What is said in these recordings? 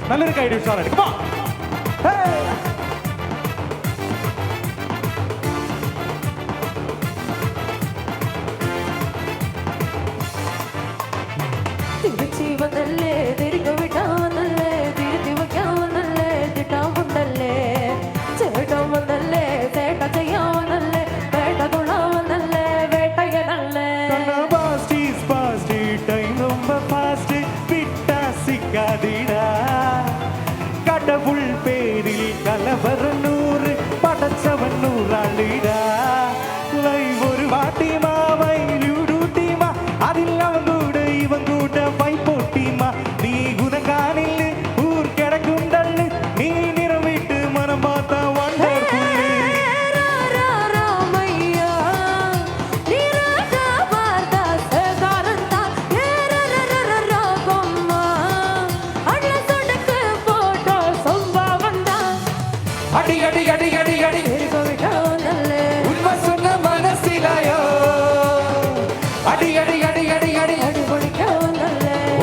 നല്ലൊരു കൈ ഉഷാറായിട്ട് come on. Hey. തിരിച്ചു വന്നല്ലേ തിരികെ വിടാവന്നല്ലേ തിരുത്തി വയ്ക്കാവന്നല്ലേ തിട്ടാവുണ്ടല്ലേ ചേട്ടൻ വന്നല്ലേ ചേട്ട ചെയ്യാവന്നല്ലേ വേട്ട കൊള്ളാവന്നല്ലേ വേട്ടയനല്ലേ ടൈം ரொம்ப fast விட்டா சிக்காதீடா கடவுள் பேரில் கலவரம் 100 படைச்சவன் 100 ஆளுடா லைவ் ஒரு வாட்டிமா வயலூட்டிமா அதில் அவன் கூட இவன் கூட பை போட்டிமா நீ குணகானில் ஊர் கிடக்கும் தள்ளு நீ நிறவிட்டு மனம் பார்த்தா வண்டர்ஃபுல் அடி அடி அடி அடி அடி உண்மை சொன்ன மனசிலாயோ அடி அடி அடி அடி அடி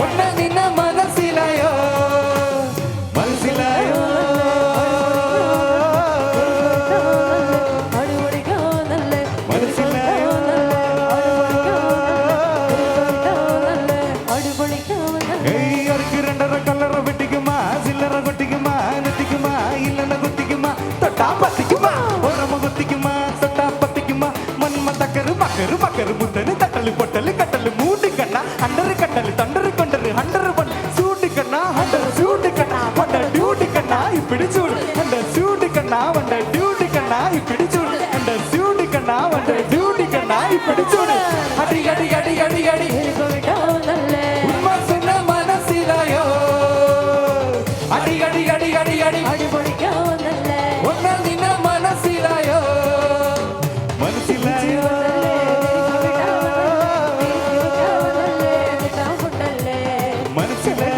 ஒன்ன நின்ன மனசிலாயோ மனசிலாயோ மனசிலாயோ ஏய் அருக்கு ரெண்டரை கல்லறை வெட்டிக்குமா சில்லறை கொட்டிக்குமா நெத்திக்குமா இல்லைன்னா குத்திக்குமா தொட்டா பத்திக்குமா உரம குத்திக்குமா தொட்டா பத்திக்குமா மண்ம தக்கரு மக்கரு மக்கரு முத்தனு தட்டலு பொட்டலு கட்டலு மூடு கண்ணா அண்டரு கட்டலு தண்டரு கொண்டரு ஹண்டரு பண்ணு சூடு கண்ணா ஹண்டரு சூடு கண்ணா வண்ட டியூட்டி கண்ணா இப்படி சூடு அந்த சூடு கண்ணா வண்ட டியூட்டி கண்ணா இப்படி சூடு அந்த சூடு கண்ணா வண்ட டியூட்டி கண்ணா இப்படி சூடு அடி அடி அடி அடி அடி உண்மை சொன்ன மனசிலாயோ அடி அடி அடி அடி அடி ஒன்ன நின்ன மனசிலாயோ மனசிலாயோ மனசிலாயோ